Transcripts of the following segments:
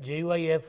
JUIF,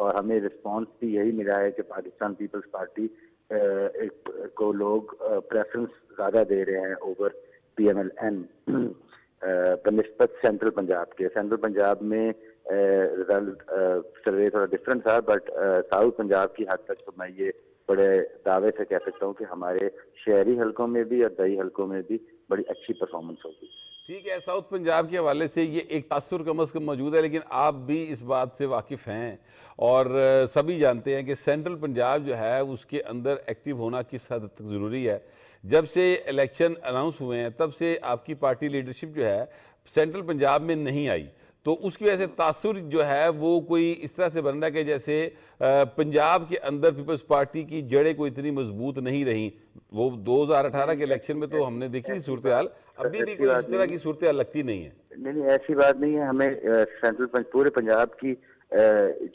اور ہمیں response بھی یہی ملا ہے کہ پاکستان پیپلز پارٹی کو لوگ پریفرنس زیادہ دے رہے ہیں اوور PMLN بنسبت سینٹرل پنجاب کے. سینٹرل پنجاب میں رزلٹ سروے تھوڑا ڈفرینٹ تھا, بٹ ساؤتھ پنجاب کی حد تک تو میں یہ بڑے دعوے سے کہہ سکتا ہوں کہ ہمارے شہری حلقوں میں بھی اور دیہی حلقوں میں بھی بڑی اچھی پرفارمنس ہوگی. ٹھیک ہے, ساؤتھ پنجاب کے حوالے سے یہ ایک تاثر کم از کم موجود ہے, لیکن آپ بھی اس بات سے واقف ہیں اور سبھی جانتے ہیں کہ سینٹرل پنجاب جو ہے اس کے اندر ایکٹیو ہونا کس حد تک ضروری ہے. جب سے الیکشن اناؤنس ہوئے ہیں تب سے آپ کی پارٹی لیڈرشپ جو ہے سینٹرل پنجاب میں نہیں آئی, تو اس کی وجہ سے تاثر جو ہے وہ کوئی اس طرح سے بن رہا ہے کہ جیسے پنجاب کے اندر پیپلز پارٹی کی جڑیں کوئی اتنی مضبوط نہیں رہیں. وہ 2018 کے الیکشن میں تو ہم نے دیکھی تھی صورتحال, ابھی بھی کوئی اس طرح کی صورتحال لگتی نہیں ہے. نہیں, ایسی بات نہیں ہے. ہمیں سینٹرل پورے پنجاب کی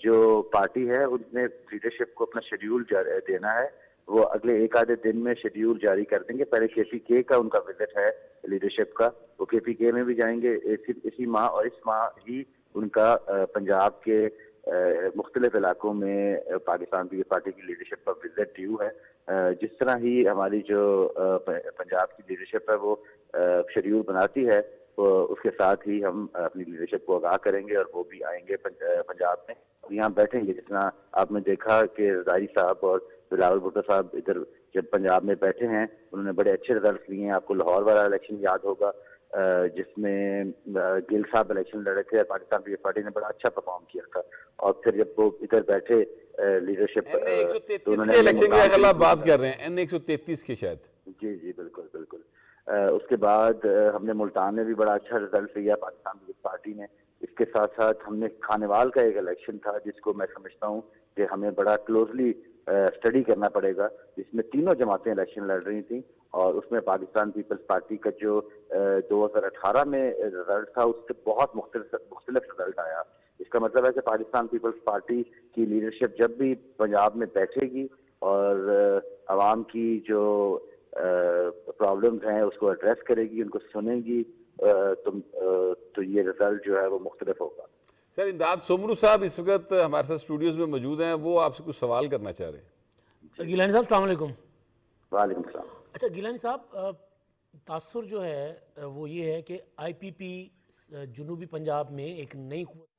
جو پارٹی ہے اس نے لیڈرشپ کو اپنا شیڈیول دینا ہے. وہ اگلے ایک آدھے دن میں شیڈیول جاری کر دیں گے. پہلے KPK کا ان کا وزٹ ہے لیڈرشپ کا, وہ KPK میں بھی جائیں گے اسی ماہ, اور اس ماہ ہی ان کا پنجاب کے مختلف علاقوں میں پاکستان پیپلز پارٹی کی لیڈرشپ کا وزٹ ڈیو ہے. جس طرح ہی ہماری جو پنجاب کی لیڈرشپ ہے وہ شیڈیول بناتی ہے, اس کے ساتھ ہی ہم اپنی لیڈرشپ کو آگاہ کریں گے اور وہ بھی آئیں گے پنجاب میں, یہاں بیٹھیں گے. جس طرح آپ نے دیکھا کہ رضائی صاحب اور بلاول بھٹو صاحب ادھر جب پنجاب میں بیٹھے ہیں انہوں نے بڑے اچھے رزلٹس لیے ہیں. آپ کو لاہور والا الیکشن یاد ہوگا جس میں گل صاحب الیکشن لڑے تھے, پاکستان پیپلز پارٹی نے بڑا اچھا پرفارم کیا تھا. اور پھر جب وہ ادھر بیٹھے لیڈرشپ تو انہوں نے الیکشن کی اگر آپ بات کر رہے ہیں N133 کے شاید. جی بالکل بالکل. اس کے بعد ہم نے ملتان میں بھی بڑا اچھا رزلٹ لیا پاکستان پیپلز پارٹی نے. اس کے ساتھ ساتھ ہم نے کھانیوال کا ایک الیکشن تھا جس کو میں سمجھتا ہوں کہ ہمیں بڑا کلوزلی اسٹڈی کرنا پڑے گا, جس میں تینوں جماعتیں الیکشن لڑ رہی تھیں, اور اس میں پاکستان پیپلز پارٹی کا جو 2018 میں رزلٹ تھا اس سے بہت مختلف رزلٹ آیا. اس کا مطلب ہے کہ پاکستان پیپلز پارٹی کی لیڈرشپ جب بھی پنجاب میں بیٹھے گی اور عوام کی جو پرابلمز ہیں اس کو ایڈریس کرے گی, ان کو سنے گی, تو یہ رزلٹ جو ہے وہ مختلف ہوگا. سر, امداد سومرو صاحب اس وقت ہمارے ساتھ اسٹوڈیوز میں موجود ہیں, وہ آپ سے کچھ سوال کرنا چاہ رہے ہیں. گیلانی صاحب السلام علیکم. وعلیکم السلام. اچھا گیلانی صاحب, تاثر جو ہے وہ یہ ہے کہ IPP جنوبی پنجاب میں ایک نئی قوت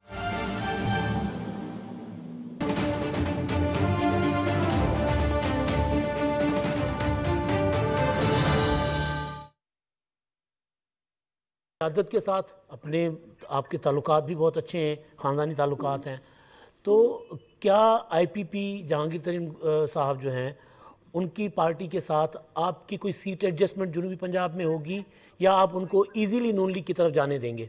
قیادت کے ساتھ اپنے آپ کے تعلقات بھی بہت اچھے ہیں, خاندانی تعلقات ہیں, تو کیا IPP جہانگیر ترین صاحب جو ہیں ان کی پارٹی کے ساتھ آپ کی کوئی سیٹ ایڈجسٹمنٹ جنوبی پنجاب میں ہوگی, یا آپ ان کو ایزیلی نون لیگ کی طرف جانے دیں گے؟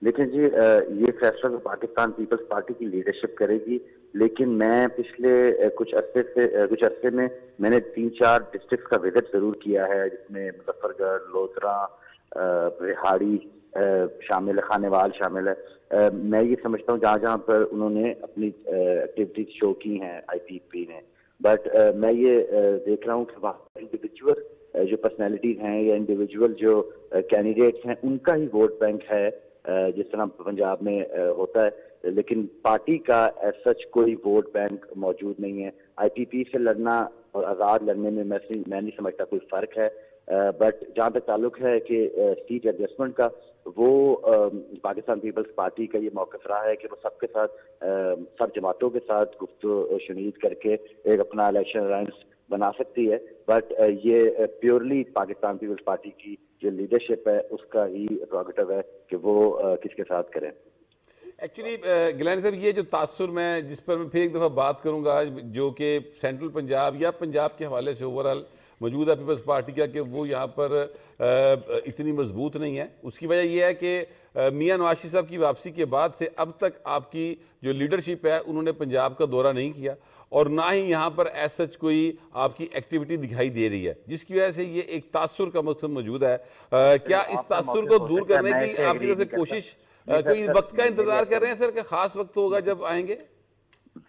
دیکھیں جی, یہ فیصلہ پاکستان پیپلز پارٹی کی لیڈرشپ کرے گی, لیکن میں پچھلے کچھ عرصے میں نے 3-4 ڈسٹرکٹس کا وزٹ ضرور کیا ہے, جس میں مظفر گڑھ, لودھرا, ریہاڑی شامل ہے, خانیوال شامل ہے. میں یہ سمجھتا ہوں جہاں پر انہوں نے اپنی ایکٹیویٹیز شو کی ہیں IPP نے, بٹ میں یہ دیکھ رہا ہوں کہ وہاں انڈیویجول جو پرسنالٹیز ہیں یا انڈیویجول جو کینڈیڈیٹس ہیں ان کا ہی ووٹ بینک ہے, جس طرح پنجاب میں ہوتا ہے, لیکن پارٹی کا ایز سچ کوئی ووٹ بینک موجود نہیں ہے. IPP سے لڑنا اور آزاد لڑنے میں میں نہیں سمجھتا کوئی فرق ہے, بٹ جہاں تک تعلق ہے کہ سیٹ ایڈجسٹمنٹ کا, وہ پاکستان پیپلز پارٹی کا یہ موقف رہا ہے کہ وہ سب کے ساتھ, سب جماعتوں کے ساتھ گفتگو شنید کر کے ایک اپنا الیکشن الائنس بنا سکتی ہے, بٹ یہ پیورلی پاکستان پیپلز پارٹی کی جو لیڈرشپ ہے اس کا ہی پروگیٹو ہے کہ وہ کس کے ساتھ کریں. ایکچولی گیلانی صاحب, یہ جو تاثر میں جس پر میں پھر ایک دفعہ بات کروں گا, جو کہ سینٹرل پنجاب یا پنجاب کے حوالے سے اوورال موجود ہے پیپلز پارٹی کا, کہ وہ یہاں پر اتنی مضبوط نہیں ہے, اس کی وجہ یہ ہے کہ میاں نواز شریف صاحب کی واپسی کے بعد سے اب تک آپ کی جو لیڈرشپ ہے انہوں نے پنجاب کا دورہ نہیں کیا, اور نہ ہی یہاں پر ایز سچ کوئی آپ کی ایکٹیویٹی دکھائی دے رہی ہے, جس کی وجہ سے یہ ایک تاثر کا مقصد موجود ہے. کیا اس تاثر کو دور کرنے کی آپ کی طرف سے کوشش, کوئی وقت کا انتظار کر رہے ہیں سر, کہ خاص وقت ہوگا جب آئیں گے؟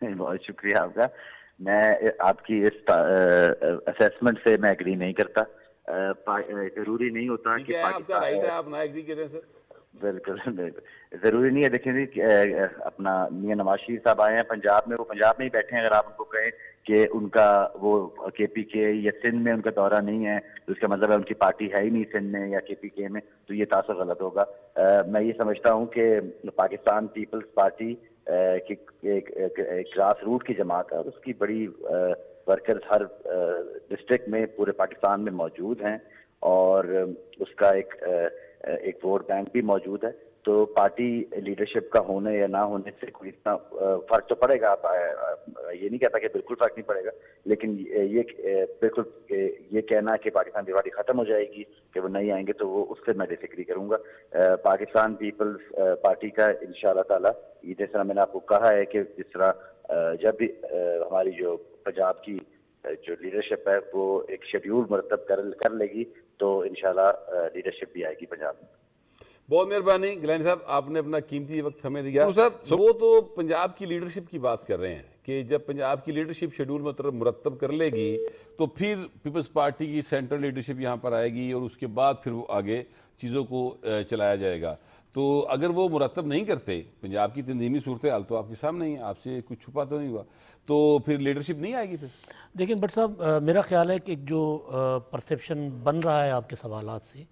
بہت شکریہ آپ کا. میں آپ کی اس اسیسمنٹ سے میں ایگری نہیں کرتا. ضروری نہیں ہوتا کہ آپ کا رائٹ ہے, آپ نہ ایگری کریں سر. بالکل ضروری نہیں ہے. دیکھیں جی اپنا میاں نواز شریف صاحب آئے ہیں پنجاب میں, وہ پنجاب میں ہی بیٹھے ہیں. اگر آپ ان کو کہیں کہ ان کا وہ کے پی کے یا سندھ میں ان کا دورہ نہیں ہے تو اس کا مطلب ہے ان کی پارٹی ہے ہی نہیں سندھ میں یا کے پی کے میں, تو یہ تاثر غلط ہوگا. میں یہ سمجھتا ہوں کہ پاکستان پیپلز پارٹی ایک گراس روٹ کی جماعت ہے اور اس کی بڑی ورکرز ہر ڈسٹرکٹ میں پورے پاکستان میں موجود ہیں اور اس کا ایک ووٹ بینک بھی موجود ہے. تو پارٹی لیڈرشپ کا ہونے یا نہ ہونے سے کوئی اتنا فرق تو پڑے گا, یہ نہیں کہتا کہ بالکل فرق نہیں پڑے گا, لیکن یہ بالکل یہ کہنا کہ پاکستان کی پارٹی ختم ہو جائے گی کہ وہ نہیں آئیں گے تو وہ اس سے میں ڈس ایگری کروں گا. پاکستان پیپلز پارٹی کا انشاءاللہ تعالی جس طرح میں نے آپ کو کہا ہے کہ جس طرح جب بھی ہماری جو پنجاب کی جو لیڈرشپ ہے وہ ایک شیڈیول مرتب کر لے گی تو انشاءاللہ لیڈرشپ بھی آئے گی پنجاب میں. بہت مہربانی گیلانی صاحب, آپ نے اپنا قیمتی وقت ہمیں دیا. صاحب وہ تو پنجاب کی لیڈرشپ کی بات کر رہے ہیں کہ جب پنجاب کی لیڈرشپ شیڈول مرتب کر لے گی تو پھر پیپلز پارٹی کی سینٹرل لیڈرشپ یہاں پر آئے گی اور اس کے بعد پھر وہ آگے چیزوں کو چلایا جائے گا. تو اگر وہ مرتب نہیں کرتے, پنجاب کی تنظیمی صورتحال تو آپ کے سامنے ہی ہے, آپ سے کچھ چھپا تو نہیں ہوا, تو پھر لیڈرشپ نہیں آئے گی. پھر دیکھیں بٹ صاحب میرا خیال ہے کہ جو پرسیپشن بن رہا ہے آپ کے سوالات سے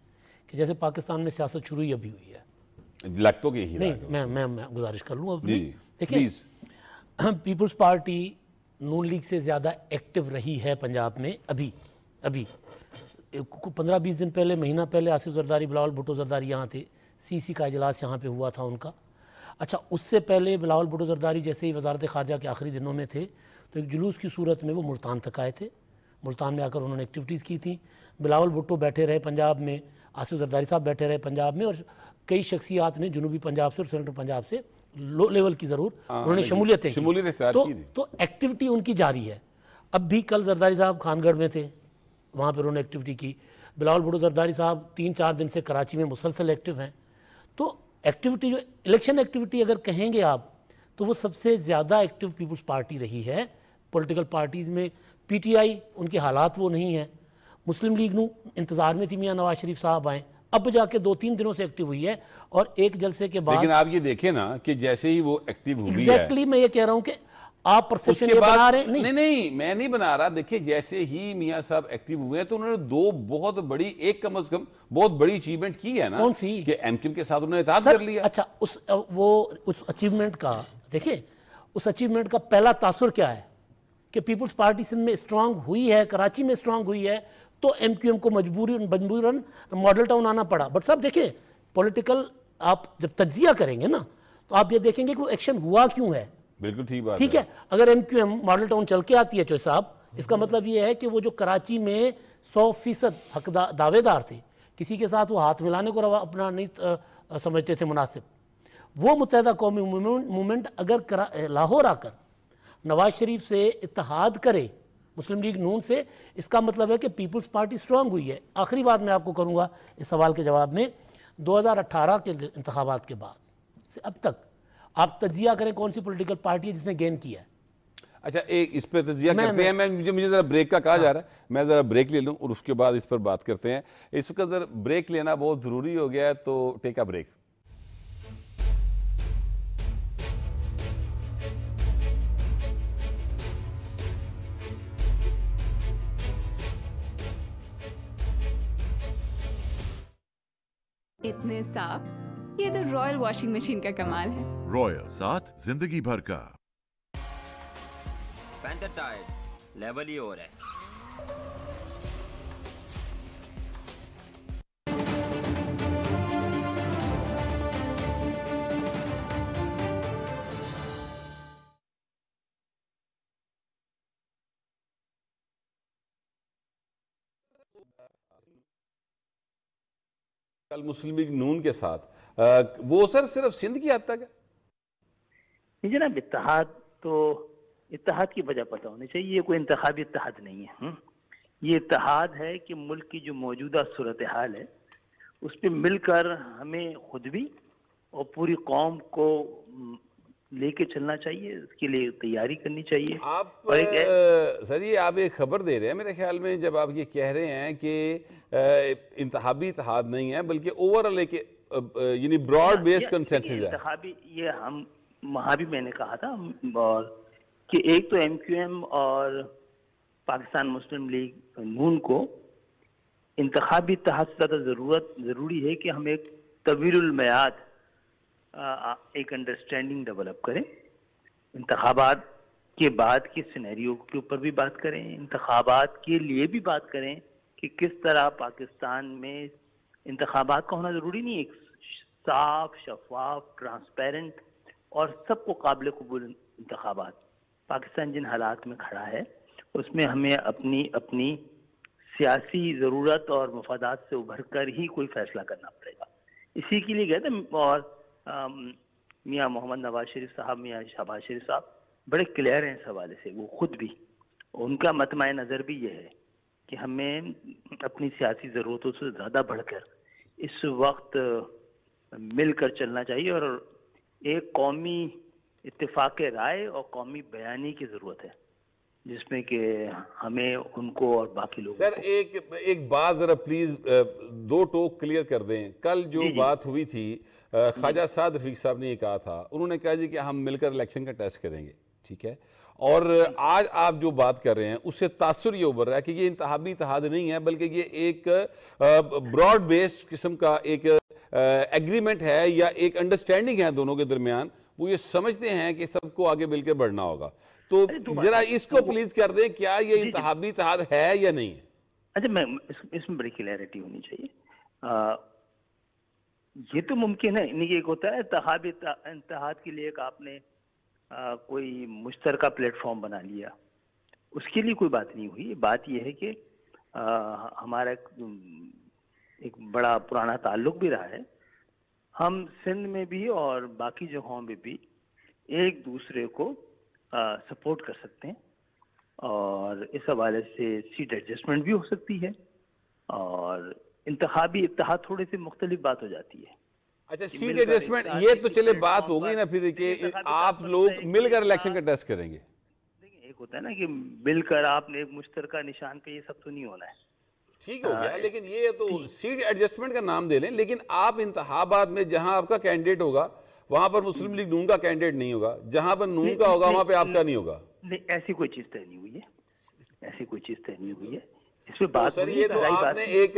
کہ جیسے پاکستان میں سیاست شروع ہی ابھی ہوئی ہے, لگتوں کے ہی نہیں میں گزارش کر لوں ابھی. دیکھیں پیپلز پارٹی نون لیگ سے زیادہ ایکٹیو رہی ہے پنجاب میں ابھی 15-20 دن پہلے, مہینہ پہلے آصف زرداری, بلاول بھٹو زرداری یہاں تھے, سی کا اجلاس یہاں پہ ہوا تھا ان کا. اچھا اس سے پہلے بلاول بھٹو زرداری جیسے ہی وزارت خارجہ کے آخری دنوں میں تھے تو ایک جلوس کی صورت میں وہ ملتان تک آئے تھے. ملتان میں آ کر انہوں نے ایکٹیویٹیز کی تھیں. بلاول بھٹو بیٹھے رہے پنجاب میں, آصف زرداری صاحب بیٹھے رہے پنجاب میں, اور کئی شخصیات نے جنوبی پنجاب سے اور سینٹرل پنجاب سے لو لیول کی ضرور انہوں نے شمولیتیں کی, تو ایکٹیویٹی ان کی جاری ہے. اب بھی کل زرداری صاحب خان گڑھ میں تھے, وہاں پہ انہوں نے ایکٹیویٹی کی. بلاول بھٹو زرداری صاحب 3-4 دن سے کراچی میں مسلسل ایکٹیو ہیں. تو ایکٹیویٹی جو الیکشن ایکٹیویٹی اگر کہیں گے آپ تو وہ سب سے زیادہ ایکٹیو پیپلز پارٹی رہی ہے پولیٹیکل پارٹیز میں. پی ٹی آئی ان کے حالات وہ نہیں ہیں. مسلم لیگ نو انتظار میں تھی میاں نواز شریف صاحب آئیں, اب جا کے 2-3 دنوں سے ایکٹیو ہوئی ہے, اور ایک جلسے کے بعد. لیکن آپ یہ دیکھیں نا کہ جیسے ہی وہ ایکٹیو ہوئی ہے, ایگزیکٹلی میں یہ کہہ رہا ہوں کہ آپ پرسیپشن یہ بنا رہے ہیں. نہیں میں نہیں بنا رہا. دیکھیں جیسے ہی میاں صاحب ایکٹیو ہوئے ہیں تو انہوں نے 2 بہت بڑی, ایک کم از کم بہت بڑی اچیومنٹ کی ہے نا. کون سی؟ کہ ایم کیو کے ساتھ انہوں نے اتحاد کر لیا. اچھا اس اچیومنٹ کا دیکھیں, اس اچیومنٹ کا پہلا تاثر کیا ہے کہ پیپلز پارٹی سندھ میں اسٹرانگ ہوئی ہے, کراچی میں اسٹرانگ ہوئی ہے, تو ایم کیو ایم کو مجبوراً ماڈل ٹاؤن آنا پڑا. بٹ صاحب دیکھیں پولیٹیکل آپ جب تجزیہ کریں گے نا تو آپ یہ دیکھیں گے کہ وہ ایکشن ہوا کیوں ہے. بالکل ٹھیک بات ٹھیک ہے. اگر M Q M Model Town چل کے آتی ہے چوہے صاحب, اس کا مطلب یہ ہے کہ وہ جو کراچی میں 100% حق دعوے دار تھے, کسی کے ساتھ وہ ہاتھ ملانے کو اپنا نہیں سمجھتے تھے مناسب, وہ متحدہ قومی موومنٹ اگر لاہور آ کر نواز شریف سے اتحاد کرے مسلم لیگ نون سے, اس کا مطلب ہے کہ پیپلز پارٹی سٹرونگ ہوئی ہے. آخری بات میں آپ کو کروں گا اس سوال کے جواب میں, 2018 کے انتخابات کے بعد سے اب تک آپ تجزیہ کریں کون سی پولیٹیکل پارٹی ہے جس نے گین کیا ہے. اچھا ایک اس پہ تجزیہ کرتے ہیں. مجھے ذرا بریک کا کہا جا رہا ہے, میں ذرا بریک لے لوں اور اس کے بعد اس پر بات کرتے ہیں. اس وقت ذرا بریک لینا بہت ضروری ہو گیا ہے, تو ٹیک اے بریک. اتنے صاف, یہ تو رائل واشنگ مشین کا کمال ہے. رائل ساتھ زندگی بھر کا. پینتر ٹائر لیول ہی ہو رہا ہے. کل مسلم لیگ نون کے ساتھ وہ سر صرف سندھ کی حد تک ہے جناب. اتحاد کی وجہ پتہ ہونی چاہیے. یہ کوئی انتخابی اتحاد نہیں ہے. یہ اتحاد ہے کہ ملک کی جو موجودہ صورتحال ہے اس پہ مل کر ہمیں خود بھی اور پوری قوم کو لے کے چلنا چاہیے, اس کے لیے تیاری کرنی چاہیے. آپ سر یہ آپ ایک خبر دے رہے ہیں میرے خیال میں, جب آپ یہ کہہ رہے ہیں کہ انتخابی اتحاد نہیں ہے بلکہ اوورآل ایک یعنی براڈ بیس کنسنسس ہے انتخابی، یہ ہم وہاں بھی میں نے کہا تھا اور کہ ایک تو ایم کیو ایم اور پاکستان مسلم لیگ نون کو انتخابی اتحاد سے زیادہ ضروری ہے کہ ہم ایک طویل المیعاد ایک انڈرسٹینڈنگ ڈیولپ کریں، انتخابات کے بعد کے سینیریو کے اوپر بھی بات کریں، انتخابات کے لیے بھی بات کریں کہ کس طرح پاکستان میں انتخابات کا ہونا ضروری نہیں، ایک صاف، شفاف، ٹرانسپیرنٹ اور سب کو قابل قبول انتخابات۔ پاکستان جن حالات میں کھڑا ہے اس میں ہمیں اپنی سیاسی ضرورت اور مفادات سے ابھر کر ہی کوئی فیصلہ کرنا پڑے گا۔ اسی کے لیے گئے تھے اور میاں محمد نواز شریف صاحب، میاں شہباز شریف صاحب بڑے کلیئر ہیں اس حوالے سے، وہ خود بھی، ان کا مطمع نظر بھی یہ ہے کہ ہمیں اپنی سیاسی ضرورتوں سے زیادہ بڑھ کر اس وقت مل کر چلنا چاہیے اور ایک قومی اتفاق رائے اور قومی بیانی کی ضرورت ہے جس میں کہ ہمیں ان کو اور باقی لوگوں سر ایک بات ذرا پلیز دو ٹوک کلیئر کر دیں۔ کل جو بات ہوئی تھی خواجہ سعد رفیق صاحب نے یہ کہا تھا، انہوں نے کہا جی کہ ہم مل کر الیکشن کا ٹیسٹ کریں گے، ٹھیک ہے، اور آج آپ جو بات کر رہے ہیں اس سے تاثر یہ ابھر رہا ہے کہ یہ انتخابی اتحاد نہیں ہے بلکہ یہ ایک براڈ بیسڈ قسم کا ایک ایگریمنٹ ہے یا ایک انڈرسٹینڈنگ ہے دونوں کے درمیان، وہ یہ سمجھتے ہیں کہ سب کو آگے مل کے بڑھنا ہوگا۔ تو ذرا اس کو پلیز کر دیں، کیا یہ انتخابی اتحاد ہے یا نہیں ہے؟ اچھا، میں اس میں بڑی کلیئرٹی ہونی چاہیے۔ یہ تو ممکن ہے نہیں کہ ایک ہوتا ہے اتحاد کے لیے ایک آپ نے کوئی مشترکہ پلیٹ فارم بنا لیا، اس کے لیے کوئی بات نہیں ہوئی۔ بات یہ ہے کہ ہمارا ایک بڑا پرانا تعلق بھی رہا ہے، ہم سندھ میں بھی اور باقی جگہوں میں بھی ایک دوسرے کو سپورٹ کر سکتے ہیں اور اس حوالے سے سیٹ ایڈجسٹمنٹ بھی ہو سکتی ہے اور انتخابی اتحاد تھوڑے سے مختلف بات ہو جاتی ہے۔ اچھا، سیٹ ایڈجسٹمنٹ یہ تو چلے بات ہوگی نا پھر کہ آپ لوگ مل کر الیکشن کا ٹیسٹ کریں گے۔ دیکھیں، ایک ہوتا ہے نا کہ مل کر آپ نے ایک مشترکہ نشان پہ، یہ سب تو نہیں ہونا ہے، ٹھیک ہو گیا، لیکن یہ تو سیٹ ایڈجسٹمنٹ کا نام دے لیں، لیکن آپ انتخابات میں جہاں آپ کا کینڈیڈیٹ ہوگا وہاں پر مسلم لیگ نون کا کینڈیڈیٹ نہیں ہوگا، جہاں پر نون کا ہوگا وہاں پہ آپ کا نہیں ہوگا۔ نہیں، ایسی کوئی چیز طے نہیں ہوئی ہے، ایسی کوئی چیز طے نہیں ہوئی ہے۔ اس پہ بات سر یہ تو آپ نے ایک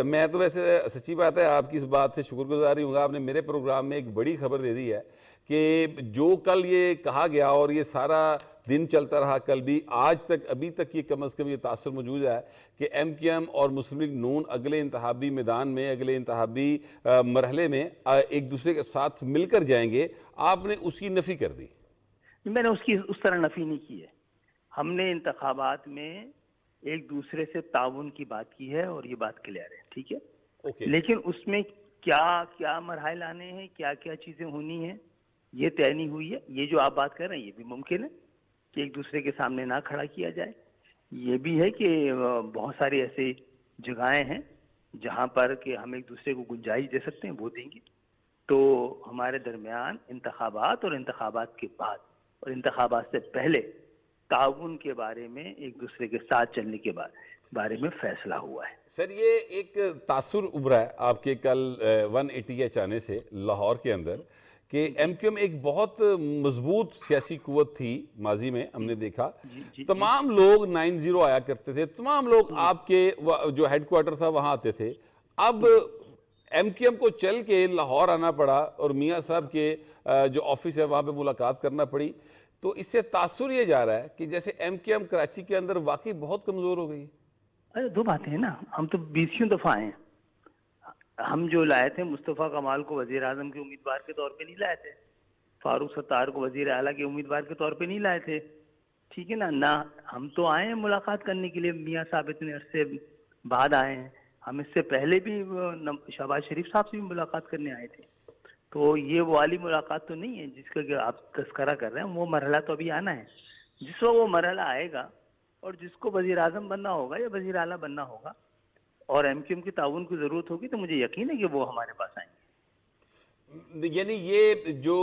میں تو ویسے سچی بات ہے آپ کی اس بات سے شکر گزاری ہوں گا، آپ نے میرے پروگرام میں ایک بڑی خبر دے دی ہے کہ جو کل یہ کہا گیا اور یہ سارا دن چلتا رہا، کل بھی آج تک ابھی تک یہ کم از کم یہ تاثر موجود ہے کہ ایم کیو ایم اور مسلم لیگ نون اگلے انتخابی میدان میں، اگلے انتخابی مرحلے میں ایک دوسرے کے ساتھ مل کر جائیں گے، آپ نے اس کی نفی کر دی۔ میں نے اس کی اس طرح نفی نہیں کی ہے، ہم نے انتخابات میں ایک دوسرے سے تعاون کی بات کی ہے اور یہ بات کلیئر ہے، ٹھیک ہے، لیکن اس میں کیا مراحل آنے ہیں، کیا چیزیں ہونی ہیں، یہ طے نہیں ہوئی ہے۔ یہ جو آپ بات کر رہے ہیں یہ بھی ممکن ہے کہ ایک دوسرے کے سامنے نہ کھڑا کیا جائے، یہ بھی ہے کہ بہت ساری ایسی جگہیں ہیں جہاں پر کہ ہم ایک دوسرے کو گنجائش دے سکتے ہیں، وہ دیں گے۔ تو ہمارے درمیان انتخابات اور انتخابات کے بعد اور انتخابات سے پہلے تعاون کے بارے میں ایک دوسرے کے ساتھ چلنے کے بارے میں فیصلہ ہوا ہے۔ سر یہ ایک تاثر ابھرا ہے آپ کے کل 180 ایچ آنے سے لاہور کے اندر کہ ایم کیو ایم ایک بہت مضبوط سیاسی قوت تھی ماضی میں، ہم نے دیکھا تمام لوگ 90 آیا کرتے تھے، تمام لوگ آپ کے جو ہیڈ کوارٹر تھا وہاں آتے تھے۔ اب ایم کیو ایم کو چل کے لاہور آنا پڑا اور میاں صاحب کے جو آفس ہے وہاں پہ ملاقات کرنا پڑی، تو اس سے تاثر یہ جا رہا ہے کہ جیسے ایم کیو ایم کراچی کے اندر واقعی بہت کمزور ہو گئی۔ ارے دو باتیں ہیں نا، ہم تو 20 دفعہ آئے ہیں، ہم جو لائے تھے مصطفیٰ کمال کو وزیر اعظم کے امیدوار کے طور پہ نہیں لائے تھے، فاروق ستار کو وزیر اعلیٰ کے امیدوار کے طور پہ نہیں لائے تھے، ٹھیک ہے نا، ہم تو آئے ہیں ملاقات کرنے کے لیے، میاں صاحب اتنے عرصے بعد آئے ہیں، ہم اس سے پہلے بھی شہباز شریف صاحب سے بھی ملاقات کرنے آئے تھے، تو یہ وہ والی ملاقات تو نہیں ہے جس کا کہ آپ تذکرہ کر رہے ہیں، وہ مرحلہ تو ابھی آنا ہے، جس وقت وہ مرحلہ آئے گا اور جس کو وزیر اعظم بننا ہوگا یا وزیر اعلیٰ بننا ہوگا اور ایم کیو ایم کی تعاون کی ضرورت ہوگی تو مجھے یقین ہے کہ وہ ہمارے پاس آئیں گے۔ یعنی یہ جو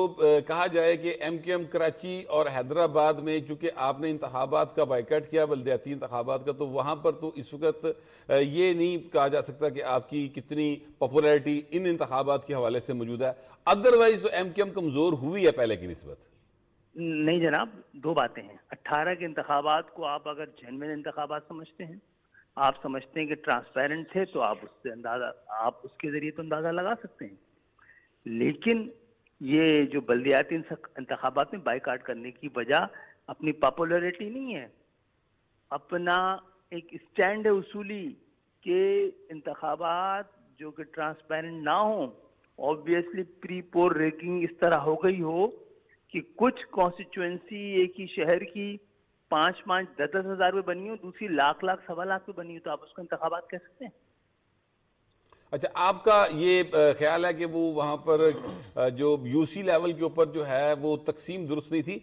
کہا جائے کہ ایم کیو ایم کراچی اور حیدرآباد میں چونکہ آپ نے انتخابات کا بائیکاٹ کیا بلدیاتی انتخابات کا، تو وہاں پر تو اس وقت یہ نہیں کہا جا سکتا کہ آپ کی کتنی پاپولیرٹی ان انتخابات کے حوالے سے موجود ہے، ادروائز تو ایم کیو ایم کمزور ہوئی ہے پہلے کی نسبت؟ نہیں جناب، دو باتیں ہیں. 18 کے انتخابات کو آپ اگر جینوئن انتخابات سمجھتے ہیں، آپ سمجھتے ہیں کہ ٹرانسپیرنٹ تھے، تو آپ اس کے ذریعے تو اندازہ لگا سکتے ہیں. لیکن یہ جو بلدیاتی انتخابات میں بائیکاٹ کرنے کی وجہ اپنی پاپولیرٹی نہیں ہے، اپنا ایک اسٹینڈ ہے اصولی کہ انتخابات جو کہ ٹرانسپیرنٹ نہ ہوں. آبویسلی پری پول ریکنگ اس طرح ہو گئی ہو کہ کچھ کانسٹیچوئنسی ایک ہی شہر کی 5-10 ہزار پہ بنی ہو، دوسری لاکھ 1.25 پہ بنی ہو، تو آپ اس کو انتخابات کہہ سکتے ہیں. اچھا، آپ کا یہ خیال ہے کہ وہ وہاں پر جو یو سی لیول کے اوپر جو ہے وہ تقسیم درست نہیں تھی؟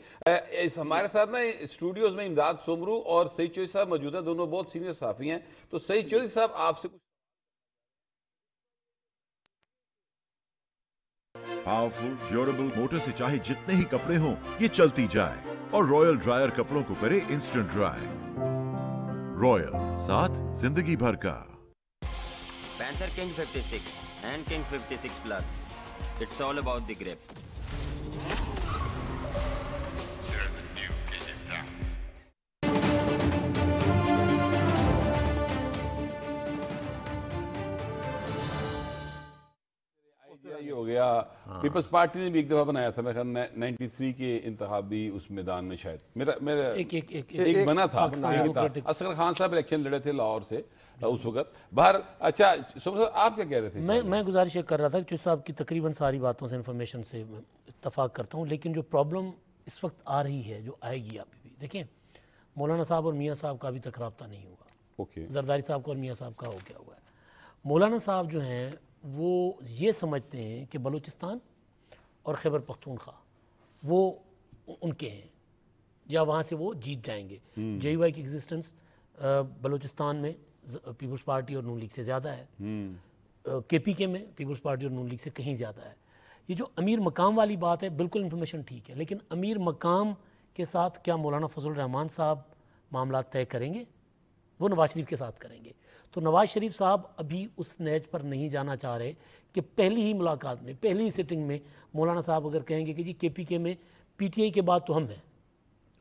ہمارے ساتھ نا اسٹوڈیوز میں امداد سومرو اور سعید چودھری صاحب موجود ہیں، دونوں بہت سینئر صحافی ہیں. تو سعید چودھری صاحب آپ سے کچھ پاورفل ڈیوریبل موٹر سے چاہے جتنے ہی کپڑے ہوں یہ چلتی جائے، اور رائل ڈرائر کپڑوں کو کرے انسٹنٹ ڈرائی. رائل، ساتھ زندگی بھر کا. Panther King 56 and King 56 Plus. It's all about the grip. There's a new kid in town. یہ ہو گیا. پیپلز پارٹی نے بھی ایک دفعہ بنایا تھا، میرے خیال 93 کے انتخابی اس میدان میں شاید میرا ایک بنا تھا. اصغر خان صاحب الیکشن لڑے تھے لاہور سے اس وقت. باہر اچھا آپ کیا کہہ رہے تھے؟ میں گزارش کر رہا تھا کہ صاحب کی تقریباً ساری باتوں سے انفارمیشن سے اتفاق کرتا ہوں، لیکن جو پرابلم اس وقت آ رہی ہے جو آئے گی آپ بھی دیکھیں، مولانا صاحب اور میاں صاحب کا ابھی تک رابطہ نہیں ہوا. زرداری صاحب کا اور میاں صاحب کا ہو گیا ہوا ہے. مولانا صاحب جو ہیں وہ یہ سمجھتے ہیں کہ بلوچستان اور خیبر پختونخوا وہ ان کے ہیں، یا وہاں سے وہ جیت جائیں گے. جے یو آئی کی ایگزسٹنس بلوچستان میں پیپلز پارٹی اور نون لیگ سے زیادہ ہے، کے پی کے میں پیپلز پارٹی اور نون لیگ سے کہیں زیادہ ہے. یہ جو امیر مقام والی بات ہے بالکل انفارمیشن ٹھیک ہے، لیکن امیر مقام کے ساتھ کیا مولانا فضل الرحمان صاحب معاملات طے کریں گے؟ وہ نواز شریف کے ساتھ کریں گے. تو نواز شریف صاحب ابھی اس نیج پر نہیں جانا چاہ رہے کہ پہلی ہی ملاقات میں، پہلی ہی سٹنگ میں مولانا صاحب اگر کہیں گے کہ جی کے پی کے میں پی ٹی آئی کے بعد تو ہم ہیں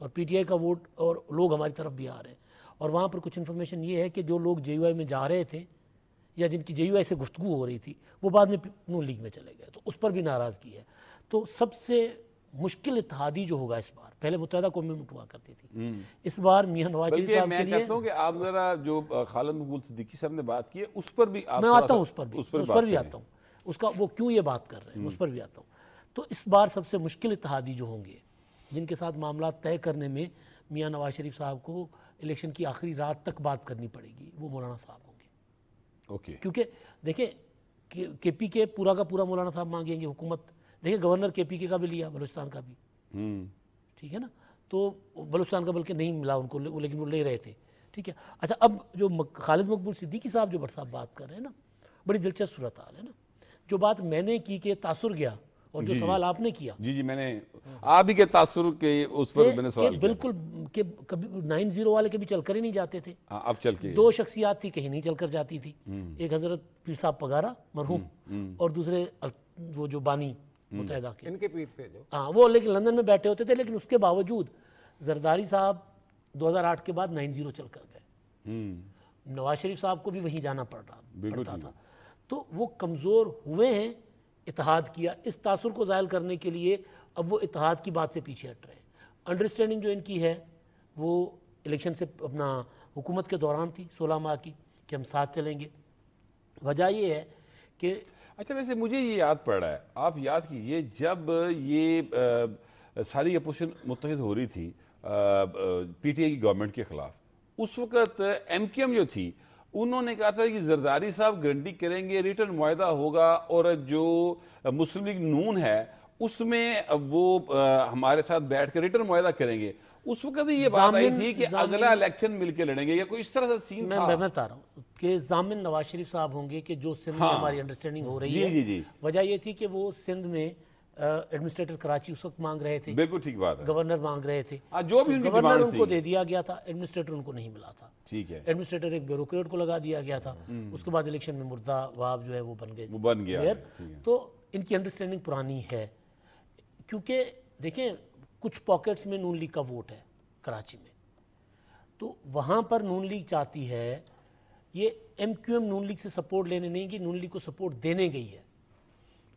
اور پی ٹی آئی کا ووٹ اور لوگ ہماری طرف بھی آ رہے ہیں، اور وہاں پر کچھ انفارمیشن یہ ہے کہ جو لوگ جے یو آئی میں جا رہے تھے یا جن کی جے یو آئی سے گفتگو ہو رہی تھی وہ بعد میں نون لیگ میں چلے گئے، تو اس پر بھی ناراضگی ہے. تو سب سے مشکل اتحادی جو ہوگا اس بار، پہلے متحدہ قومی ہوا کرتی تھی، اس بار میاں نواز شریف صاحب کے لیے. میں چاہتا ہوں کہ آپ ذرا جو خالد مقبول صدیقی صاحب نے بات کی ہے اس پر بھی میں آتا ہوں، اس پر بھی آتا ہوں، اس کا وہ کیوں یہ بات کر رہے ہیں اس پر بھی آتا ہوں. تو اس بار سب سے مشکل اتحادی جو ہوں گے، جن کے ساتھ معاملات طے کرنے میں میاں نواز شریف صاحب کو الیکشن کی آخری رات تک بات کرنی پڑے گی، وہ مولانا صاحب ہوں گے. کیونکہ دیکھیں کے پی کے پورا کا پورا مولانا صاحب مانگیں گے حکومت. دیکھیں گورنر کے پی کے کا بھی لیا، بلوچستان کا بھی، ٹھیک ہے نا. تو بلوچستان کا بلکہ نہیں ملا ان کو، لیکن وہ لے رہے تھے، ٹھیک ہے. اچھا، اب جو خالد مقبول صدیقی صاحب جو بٹ صاحب بات کر رہے ہیں نا، بڑی دلچسپ صورتحال ہے نا. جو بات میں نے کی کہ تاثر گیا، اور جو سوال آپ نے کیا، جی میں نے آپ ہی کے تاثر کے اس پر میں نے سوال کیا بالکل کہ کبھی 90 والے کبھی چل کر ہی نہیں جاتے تھے. اب چل کے دو شخصیات تھی کہیں نہیں چل کر جاتی تھی، ایک حضرت پیر صاحب پگارا مرحوم، اور دوسرے وہ جو بانی متحدہ کے، ان کے پیر سے جو وہ لیکن لندن میں بیٹھے ہوتے تھے. لیکن اس کے باوجود زرداری صاحب 2008 کے بعد 90 چل کر گئے. نواز شریف صاحب کو بھی وہیں جانا پڑتا تھا. تو وہ کمزور ہوئے ہیں. اتحاد کیا، اس تاثر کو ظاہر کرنے کے لیے اب وہ اتحاد کی بات سے پیچھے ہٹ رہے ہیں. انڈرسٹینڈنگ جو ان کی ہے وہ الیکشن سے اپنا حکومت کے دوران تھی 16 ماہ کی، کہ ہم ساتھ چلیں گے. وجہ یہ ہے کہ اچھا، ویسے مجھے یہ یاد پڑ رہا ہے، آپ یاد کیجئے جب یہ ساری اپوزیشن متحد ہو رہی تھی پی ٹی آئی کی گورنمنٹ کے خلاف، اس وقت ایم کیو ایم جو تھی انہوں نے کہا تھا کہ زرداری صاحب گارنٹی کریں گے ریٹرن معاہدہ ہوگا، اور جو مسلم لیگ نون ہے اس میں وہ ہمارے ساتھ بیٹھ کر ریٹرن معاہدہ کریں گے. اس وقت یہ بات آئی تھی کہ اگلا الیکشن مل کے لڑیں گے، یا کوئی اس طرح سے سین تھا. میں بتا رہا ہوں کہ ضامن نواز شریف صاحب ہوں گے کہ جو سندھ میں ہماری انڈرسٹینڈنگ ہو رہی ہے، وجہ یہ تھی کہ وہ سندھ میں ایڈمنسٹریٹر کراچی اس وقت مانگ رہے تھے، بالکل ٹھیک بات ہے، گورنر مانگ رہے تھے، جو بھی گورنر ان کو دے دیا گیا تھا، ایڈمنسٹریٹر ان کو نہیں ملا تھا، ٹھیک ہے، ایڈمنسٹریٹر ایک بیوروکریٹ کو لگا دیا گیا تھا، اس کے بعد الیکشن میں مردہ وہاب جو ہے وہ بن گیا، تو ان کی انڈرسٹینڈنگ پرانی ہے، کیونکہ دیکھیں کچھ پاکٹس میں نون لیگ کا ووٹ ہے کراچی میں، تو وہاں پر نون لیگ چاہتی ہے، یہ ایم کیو ایم نون لیگ سے سپورٹ لینے نہیں گئی، نون لیگ کو سپورٹ دینے گئی ہے،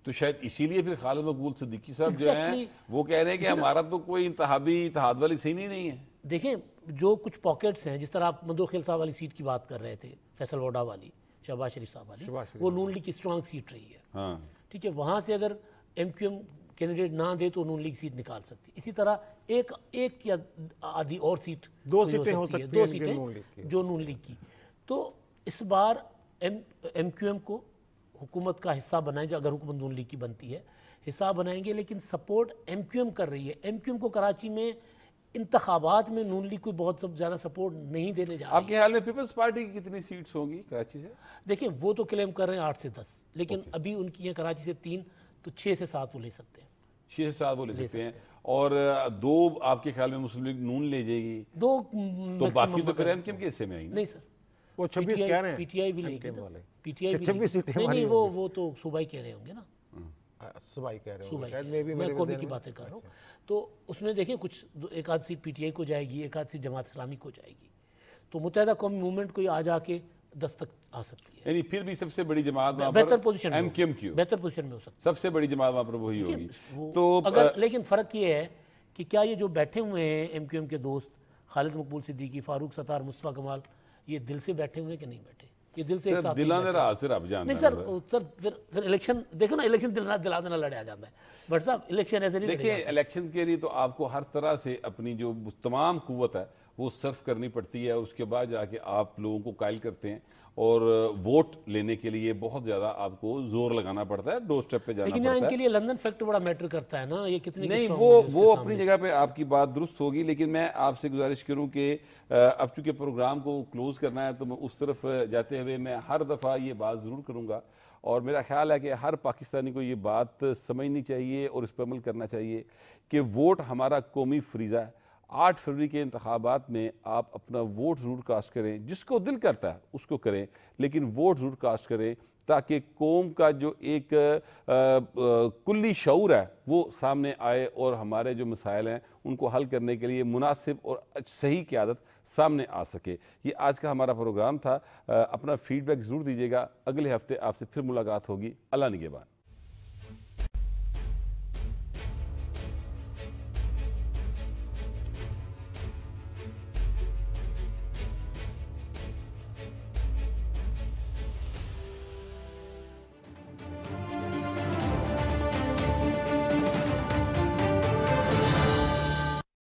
تو شاید اسی لیے پھر خالد مقبول صدیقی صاحب جو ہیں وہ کہہ رہے ہیں کہ ہمارا تو کوئی انتخابی اتحاد والی سین ہی نہیں ہے۔ دیکھیں جو کچھ پاکٹس ہیں، جس طرح آپ مدوخیل صاحب والی سیٹ کی بات کر رہے تھے، فیصل ووڈا والی، شہباز شریف صاحب والی، وہ نون لیگ کی اسٹرانگ سیٹ رہی ہے، ٹھیک ہے، وہاں سے اگر ایم کیو ایم کینڈیڈیٹ نہ دے تو نون لیگ سیٹ نکال سکتی، اسی طرح ایک یا آدھی اور سیٹ، دو سیٹیں ہو سکتی ہیں، دو سیٹیں جو نون لیگ کی، تو اس بار ایم کیو ایم کو حکومت کا حصہ بنائیں، اگر حکومت نون لیگ کی بنتی ہے حصہ بنائیں گے، لیکن سپورٹ ایم کیو ایم کر رہی ہے، ایم کیو ایم کو کراچی میں انتخابات میں نون لیگ کوئی بہت زیادہ سپورٹ نہیں دینے جا رہی ہے۔ آپ کے خیال میں پیپلز پارٹی کی کتنی سیٹس ہوں گی کراچی سے؟ دیکھیں وہ تو کلیم کر رہے ہیں 8 سے 10، لیکن ابھی ان کی ہیں کراچی سے 3، تو 6 سے 7 وہ لے سکتے ہیں، 6 سے 7 وہ لے سکتے ہیں، اور 2 آپ کے خیال میں مسلم لیگ نون لے جائے گی، 2 تو باقی تو پھر ایم کیو ایم کے حصے میں آئی؟ نہیں سر، وہ 26 کہہ رہے ہیں، پی ٹی آئی بھی لے گی، پی ٹی آئی بھی 26 سیٹیں نہیں، وہ تو صوبائی کہہ رہے ہوں گے نا، صوبائی کہہ رہے صوبائی ہوں، میں قومی کی باتیں کر رہا ہوں، تو اس میں دیکھیں کچھ ایک آدھ سیٹ پی ٹی آئی کو جائے گی، ایک آدھ سیٹ جماعت اسلامی کو جائے گی، تو متحدہ قومی موومنٹ کو آ جا کے 10 تک آ سکتی ہے، یعنی پھر بھی سب سے بڑی جماعت وہاں بہتر پر پوزیشن ایم کیو ایم کی، بہتر پوزیشن میں ہو سکتی ہے، سب سے بڑی جماعت وہاں پر وہی ہوگی، تو اگر لیکن فرق یہ ہے کہ کیا یہ جو بیٹھے ہوئے ہیں ایم کیو ایم کے دوست خالد مقبول صدیقی، فاروق ستار، مصطفیٰ کمال، یہ دل سے بیٹھے ہوئے ہیں کہ نہیں بیٹھے؟ یہ دل سے ایک ساتھ نہیں سر، پھر الیکشن دیکھو نا، الیکشن دلا دینا لڑیا جاتا ہے، بٹ صاحب الیکشن ایسے نہیں دیکھیں الیکشن کے لیے تو آپ کو ہر طرح سے اپنی جو تمام قوت ہے وہ صرف کرنی پڑتی ہے، اس کے بعد جا کے آپ لوگوں کو قائل کرتے ہیں، اور ووٹ لینے کے لیے بہت زیادہ آپ کو زور لگانا پڑتا ہے، ڈور سٹیپ پہ جانا پڑتا ہے، لیکن ان کے لیے لندن فیکٹر بڑا میٹر کرتا ہے نا، یہ کتنے نہیں، وہ اپنی جگہ پہ آپ کی بات درست ہوگی، لیکن میں آپ سے گزارش کروں کہ اب چونکہ پروگرام کو کلوز کرنا ہے تو میں اس طرف جاتے ہوئے میں ہر دفعہ یہ بات ضرور کروں گا، اور میرا خیال ہے کہ ہر پاکستانی کو یہ بات سمجھنی چاہیے اور اس پہ عمل کرنا چاہیے کہ ووٹ ہمارا قومی فریضہ ہے۔ 8 فروری کے انتخابات میں آپ اپنا ووٹ ضرور کاسٹ کریں، جس کو دل کرتا ہے اس کو کریں، لیکن ووٹ ضرور کاسٹ کریں تاکہ قوم کا جو ایک کلی شعور ہے وہ سامنے آئے، اور ہمارے جو مسائل ہیں ان کو حل کرنے کے لیے مناسب اور صحیح قیادت سامنے آ سکے۔ یہ آج کا ہمارا پروگرام تھا، اپنا فیڈ بیک ضرور دیجیے گا، اگلے ہفتے آپ سے پھر ملاقات ہوگی، اللہ نگہبان۔